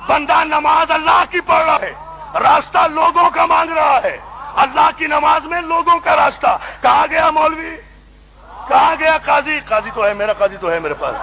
بندہ نماز اللہ کی پڑھ رہا ہے، راستہ لوگوں کا مانگ رہا ہے، اللہ کی نماز میں لوگوں کا راستہ. کہاں گیا مولوی، کہاں گیا قاضی، قاضی تو ہے میرا، قاضی تو ہے میرے پاس،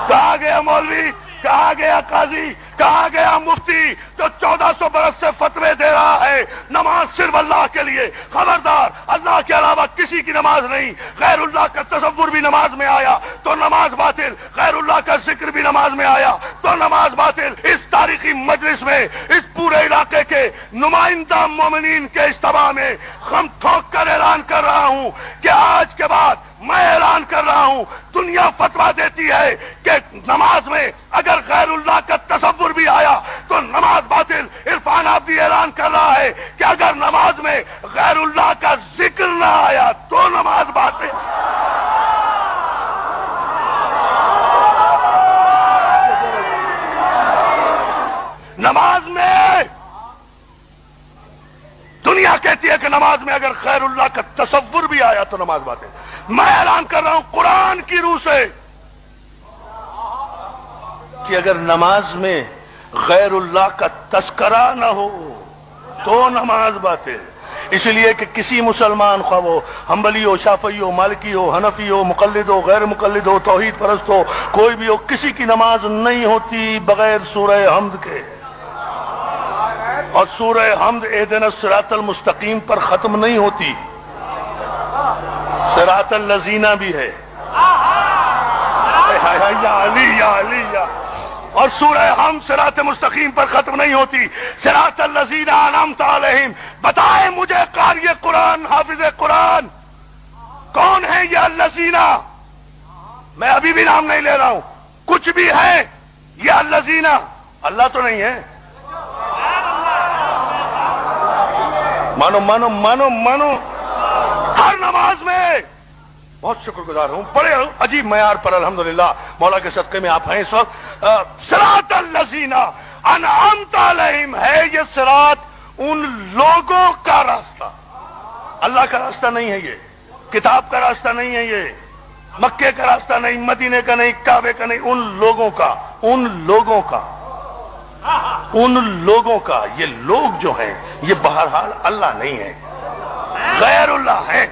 کہاں گیا مولوی، کہاں گیا قاضی، کہاں گیا مفتی جو 1400 برس سے فتوے دے رہا ہے نماز صرف اللہ کے لیے. خبردار، اللہ کے علاوہ کسی کی نماز نہیں. غیر اللہ کا تصور بھی نماز میں آیا تو نماز باطل، غیر اللہ کا ذکر بھی نماز میں آیا تو نماز باطل. اس تاریخی مجلس میں اس پورے علاقے کے نمائندہ مومنین کے اجتماع میں ہم ٹھوک کر اعلان کر رہا ہوں کہ آج کے بعد میں اعلان کر رہا ہوں، دنیا فتویٰ دیتی ہے کہ نماز میں اگر غیر اللہ کا تصور بھی آیا تو نماز باطل. عرفان عابدی اعلان کر رہا ہے کہ اگر نماز میں غیر اللہ کا ذکر نہ آیا تو نماز باطل. نماز میں دنیا کہتی ہے کہ نماز میں اگر غیر اللہ کا تصور بھی آیا تو نماز باطل. میں اعلان کر رہا ہوں قرآن کی روح سے کہ اگر نماز میں غیر اللہ کا تذکرہ نہ ہو تو نماز باطل. اس لیے کہ کسی مسلمان، خواہ وہ حنبلی ہو، شافعی ہو، مالکی ہو، حنفی ہو، مقلد ہو، غیر مقلد ہو، توحید پرست ہو، کوئی بھی ہو، کسی کی نماز نہیں ہوتی بغیر سورہ حمد کے. اور سورہ حمد اہدنا الصراط المستقیم پر ختم نہیں ہوتی، صراط الذین بھی ہے. یا علی یا علی یا. اور سورہ حمد صراط مستقیم پر ختم نہیں ہوتی، صراط الذین انعمت علیہم. بتائیں مجھے قاری قرآن، حافظ قرآن کون ہے یہ الذین؟ میں ابھی بھی نام نہیں لے رہا ہوں، کچھ بھی ہے یہ الذین، اللہ تو نہیں ہے. مانو مانو مانو مانو. ہر نماز میں بہت شکر گزار ہوں، بڑے عجیب معیار پر الحمدللہ مولا کے صدقے میں آپ ہیں اس وقت. صراط الذین انعمت علیہم ہے یہ صراط ان لوگوں کا راستہ، اللہ کا راستہ نہیں ہے، یہ کتاب کا راستہ نہیں ہے، یہ مکے کا راستہ نہیں، مدینے کا نہیں، کعبے کا نہیں، ان لوگوں کا، ان لوگوں کا، ان لوگوں کا. یہ لوگ جو ہیں یہ بہرحال اللہ نہیں ہے، غیر اللہ ہیں،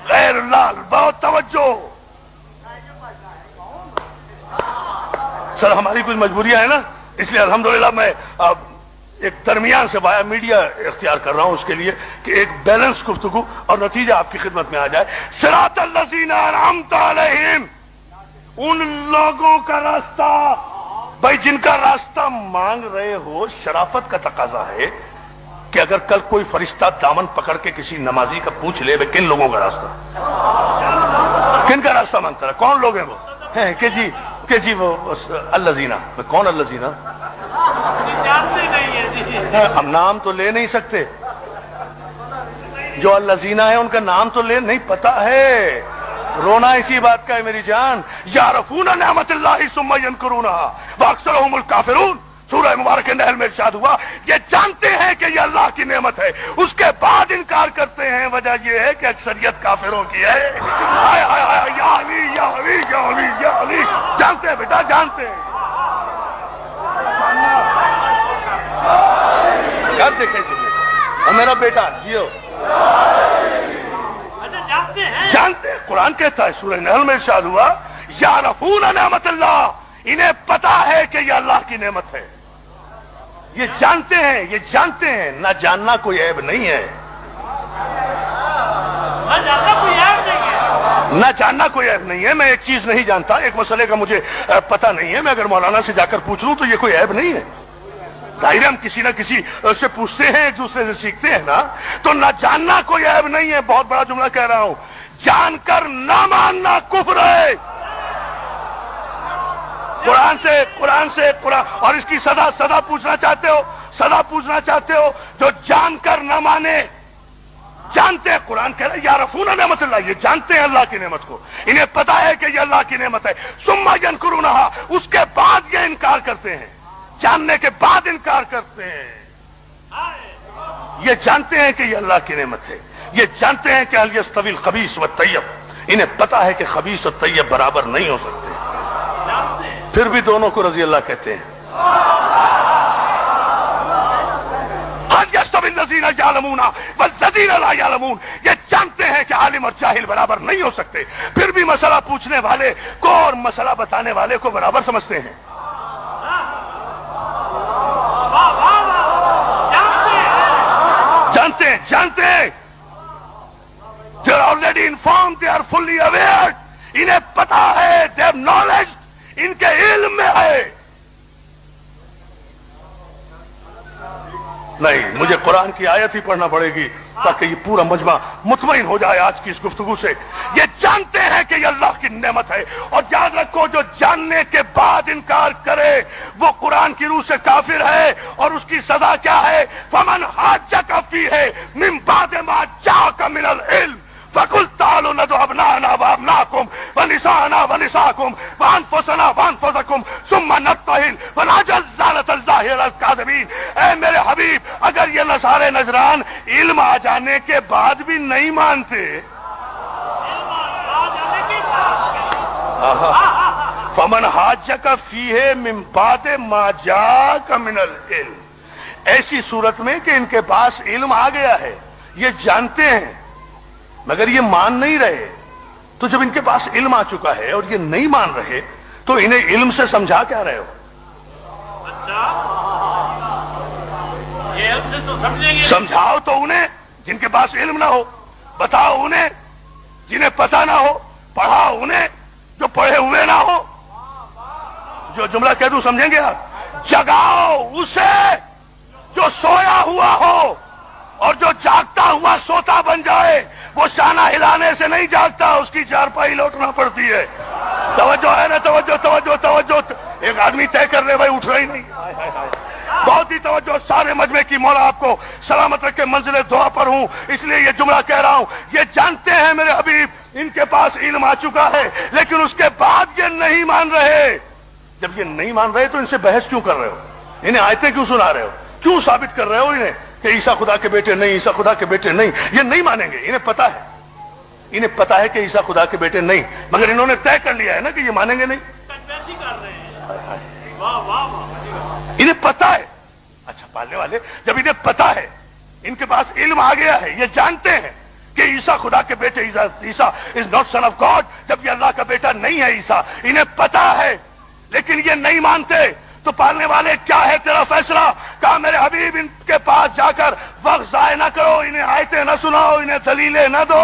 غیر اللہ. بہت توجہ. سر ہماری کچھ مجبوریاں ہیں نا، اس لیے الحمدللہ میں ایک درمیان سے بایا میڈیا اختیار کر رہا ہوں اس کے لیے کہ ایک بیلنس گفتگو اور نتیجہ آپ کی خدمت میں آ جائے. صراط الذین انعمت علیہم، ان لوگوں کا راستہ. بھائی جن کا راستہ مانگ رہے ہو، شرافت کا تقاضا ہے کہ اگر کل کوئی فرشتہ دامن پکڑ کے کسی نمازی کا پوچھ لے بھائی کن لوگوں کا راستہ، کن کا راستہ مانگتا ہے، کون لوگ ہیں وہ ہیں کہ جی وہ الذین. کون الذین؟ ہم نام تو لے نہیں سکتے، جو الذین ہیں ان کا نام تو لے نہیں پتا ہے. رونا اسی بات کا ہے میری جان. یعرفون نعمت اللہ ثم ینکرونہا واکثرہم الکافرون. سورہ مبارک نحل میں ارشاد ہوا یہ جانتے ہیں کہ یہ اللہ کی نعمت ہے، اس کے بعد انکار کرتے ہیں. وجہ یہ ہے کہ اکثریت کافروں کی ہے. یا علی یا علی یا علی یا علی. جانتے ہیں بیٹا، جانتے ہیں. کیا دیکھیں اور میرا بیٹا جیو جانتے ہیں. قرآن کہتا ہے سورہ نحل میں ارشاد ہوا یعرفون نعمت اللہ، انہیں پتا ہے کہ یہ اللہ کی نعمت ہے. یہ جانتے ہیں، یہ جانتے ہیں. نہ جاننا کوئی عیب نہیں ہے، نہ جاننا کوئی عیب نہیں ہے. میں ایک چیز نہیں جانتا، ایک مسئلے کا مجھے پتہ نہیں ہے، میں اگر مولانا سے جا کر پوچھ لوں تو یہ کوئی عیب نہیں ہے. ظاہر ہم کسی نہ کسی سے پوچھتے ہیں، ایک دوسرے سے سیکھتے ہیں نا، تو نہ جاننا کوئی عیب نہیں ہے. بہت بڑا جملہ کہہ رہا ہوں، جان کر نہ ماننا کفر ہے. قرآن سے اور اس کی سزا پوچھنا چاہتے ہو جو جان کر نہ مانے. جانتے ہیں، قرآن کہہ رہا ہے یعرفون نعمت اللہ، یہ جانتے ہیں اللہ کی نعمت کو، انہیں پتا ہے کہ یہ اللہ کی نعمت ہے. ثم ینکرونہا، اس کے بعد یہ انکار کرتے ہیں، جاننے کے بعد انکار کرتے ہیں. یہ جانتے ہیں کہ یہ اللہ کی نعمت ہے، یہ جانتے ہیں کہ هل یستوی الخبیث والطیب، انہیں پتا ہے کہ خبیث اور طیب برابر نہیں ہو سکتے، پھر بھی دونوں کو رضی اللہ کہتے ہیں. يعلمون والذين لا يعلمون. یہ جانتے ہیں کہ عالم اور جاہل برابر نہیں ہو سکتے، پھر بھی مسئلہ پوچھنے والے کو اور مسئلہ بتانے والے کو برابر سمجھتے ہیں. جانتے ہیں they are already informed, they are fully aware. انہیں پتا ہے، they have knowledge، ان کے علم میں ہے. نہیں، مجھے قرآن کی آیت ہی پڑھنا پڑے گی تاکہ یہ پورا مجمع مطمئن ہو جائے آج کی اس گفتگو سے. یہ جانتے ہیں کہ یہ اللہ کی نعمت ہے، اور یاد رکھو جو جاننے کے بعد انکار کرے وہ قرآن کی روح سے کافر ہے، اور اس کی سزا کیا ہے؟ فمن حاجک فیہ من بعد ما جاءک من العلم فقل تعالوا ندعو ابناءنا وابناءکم ونساءنا ونساءکم وانفسنا وانفسکم ثم نبتہل فنجعل لعنۃ اللہ علی الکاذبین. اے میرے حبیب، اگر یہ نصارے نجران علم آ جانے کے بعد بھی نہیں مانتے، فمن حاجک فیہ من بعد ما جاءک من العلم، ایسی صورت میں کہ ان کے پاس علم آ گیا ہے، یہ جانتے ہیں مگر یہ مان نہیں رہے، تو جب ان کے پاس علم آ چکا ہے اور یہ نہیں مان رہے تو انہیں علم سے سمجھا کیا رہے ہو؟ سمجھاؤ تو انہیں جن کے پاس علم نہ ہو، بتاؤ انہیں جنہیں پتہ نہ ہو، پڑھاؤ انہیں جو پڑھے ہوئے نہ ہو. جو جملہ کہہ دوں سمجھیں گے آپ؟ جگاؤ اسے جو سویا ہوا ہو، اور جو جاگتا ہوا سوتا بن جائے. وہ شانہ ہلانے سے نہیں جاگتا، اس کی چارپائی لوٹنا پڑتی ہے. توجہ ہے نا؟ توجہ توجہ توجہ. ایک آدمی طے کر لے بھائی، اٹھ رہا ہی نہیں. بہت ہی توجہ. سارے مجمع کی مولا آپ کو سلامت رکھے، منزل دعا پر ہوں اس لیے یہ جملہ کہہ رہا ہوں. یہ جانتے ہیں میرے حبیب ان کے پاس علم آ چکا ہے، لیکن اس کے بعد یہ نہیں مان رہے. جب یہ نہیں مان رہے تو ان سے بحث کیوں کر رہے ہو؟ انہیں آیتیں کیوں سنا رہے ہو؟ کیوں ثابت کر رہے ہو انہیں کہ عیسیٰ خدا کے بیٹے نہیں، عیسیٰ خدا کے بیٹے نہیں؟ یہ نہیں مانیں گے، انہیں پتا ہے کہ عیسیٰ خدا کے بیٹے نہیں، مگر انہوں نے طے کر لیا ہے نا کہ یہ مانیں گے نہیں. انہیں پتا ہے. اچھا پالنے والے، جب انہیں پتا ہے، ان کے پاس علم آ گیا ہے، یہ جانتے ہیں کہ عیسیٰ خدا کے بیٹے، عیسیٰ is not son of God, جب یہ اللہ کا بیٹا نہیں ہے عیسیٰ، انہیں پتا ہے لیکن یہ نہیں مانتے. تو پالنے والے کیا ہے تیرا فیصلہ؟ کہا میرے حبیب ان کے پاس جا کر وقت ضائع نہ کرو، انہیں آیتیں نہ سناؤ، انہیں دلیلیں نہ دو،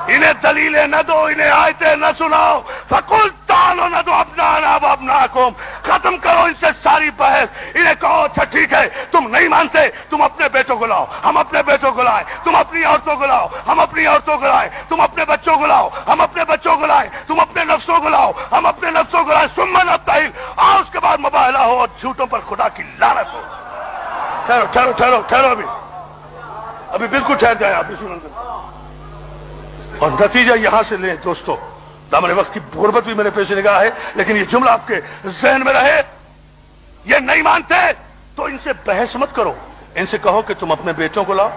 انہیں دلیلیں نہ دو، انہیں آیتیں نہ سناؤ. فقل تعالوا ندعو ابناءنا وابناءکم. ختم کرو ان سے ساری بحث. انہیں کہو اچھا ٹھیک ہے، تم نہیں مانتے، تم اپنے بیٹوں کو لاؤ، ہم اپنے بیٹوں کو لائیں. تم اپنی عورتوں کو لاؤ، ہم اپنی عورتوں کو لائیں. تم اپنے بچوں کو لاؤ، ہم اپنے بچوں کو لائیں. تم اپنے نفسوں کو لاؤ، ہم اپنے نفسوں کو لائیں. ثم نبتہل. آؤ اس کے بعد مباہلہ ہو اور جھوٹوں پر خدا کی لعنت ہو. ٹھہرو ٹھہرو ٹھہرو ٹھہرو، ابھی بالکل ٹھہر جائیں آپ اسی منظر. اور نتیجہ یہاں سے لیں دوستو. دامن وقت کی غربت بھی میرے پیش نگاہ ہے، لیکن یہ جملہ آپ کے ذہن میں رہے. یہ نہیں مانتے تو ان سے بحث مت کرو، ان سے کہو کہ تم اپنے بیٹوں کو لاؤ،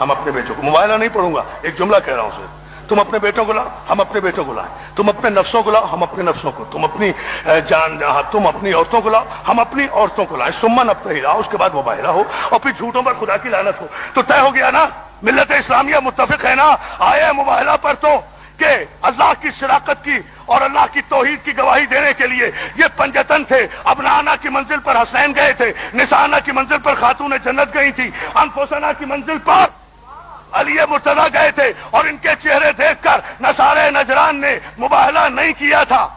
ہم اپنے بیٹوں کو. موبائلہ نہیں پڑھوں گا، ایک جملہ کہہ رہا ہوں اسے. تم اپنے بیٹوں کو لاؤ، ہم اپنے بیٹوں کو لائیں. تم اپنے نفسوں کو لاؤ، ہم اپنے نفسوں کو. تم اپنی تم اپنی عورتوں کو لاؤ، ہم اپنی عورتوں کو لائیں. ثم نبتہل. اس کے بعد مباہلہ ہو اور پھر جھوٹوں پر خدا کی لعنت ہو. تو طے ہو گیا نا؟ ملت اسلامیہ متفق ہے نا آئے مباہلہ پر تو کہ اللہ کی شراکت کی اور اللہ کی توحید کی گواہی دینے کے لیے یہ پنجتن تھے. ابنانا کی منزل پر حسین گئے تھے، نسانا کی منزل پر خاتون جنت گئی تھی، انفسنا کی منزل پر علی مرتضیٰ گئے تھے. اور ان کے چہرے دیکھ کر نصارے نجران نے مباہلہ نہیں کیا تھا.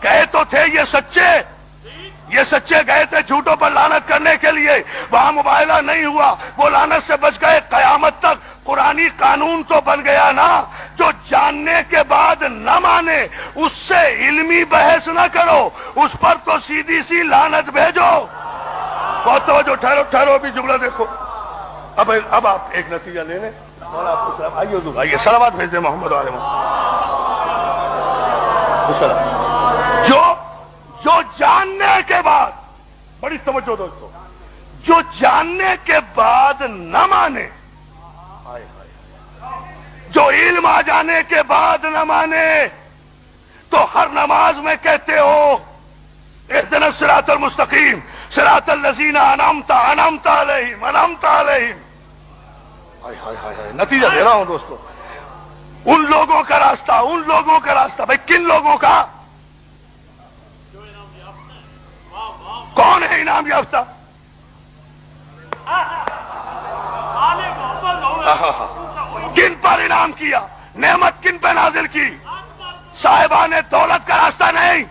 کہے تو تھے یہ سچے گئے تھے جھوٹوں پر لعنت کرنے کے لیے. وہاں مباہلہ نہیں ہوا، وہ لعنت سے بچ گئے. قیامت تک قرآنی قانون تو بن گیا نا، جو جاننے کے بعد نہ مانے اس سے علمی بحث نہ کرو، اس پر تو سیدھی سی لعنت بھیجو. بہت توجہ. ٹھہرو ٹھہرو، ابھی جملہ دیکھو. اب آپ ایک نتیجہ لے لیں. آپ کو سلام. آئیے صلوات بھیج دیں محمد علیہ وسلم. جو جاننے کے بعد، بڑی توجہ دوستو، جو جاننے کے بعد نہ مانے، جو علم آ جانے کے بعد نہ مانے، تو ہر نماز میں کہتے ہو اہدنا الصراط المستقیم، صراط الذین انعمت علیہم انعمت علیہم. ہائے ہائے ہائے ہائے، نتیجہ دے رہا ہوں دوستو. ان لوگوں کا راستہ، ان لوگوں کا راستہ. بھائی کن لوگوں کا؟ کون ہے انعام یافتہ؟ کن پر انعام کیا؟ نعمت کن پہ نازل کی؟ صاحبان دولت کا راستہ نہیں،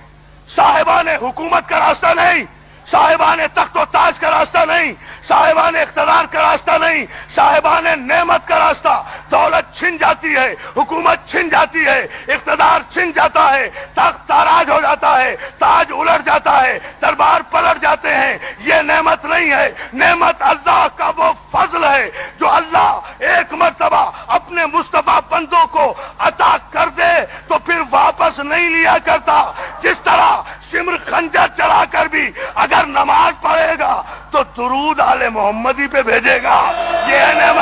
صاحبان حکومت کا راستہ نہیں، صاحبان تخت و تاج کا راستہ نہیں، صاحبان اقتدار کا راستہ نہیں، صاحبان نعمت کا راستہ. دولت چھن جاتی ہے، حکومت چھن جاتی ہے، اقتدار چھن جاتا ہے، تخت تاراج ہو جاتا ہے، تاج الٹ جاتا ہے، دربار پلٹ جاتے ہیں. یہ نعمت نہیں ہے. نعمت اللہ کا وہ فضل ہے جو اللہ ایک مرتبہ اپنے مصطفیٰ بندوں کو عطا کر دے تو پھر واپس نہیں لیا کرتا. جس طرح سمر خنجر چلا کر بھی اگر نماز پڑھے گا تو درود آل محمدی پہ بھیجے گا. یہ ہے نعمت.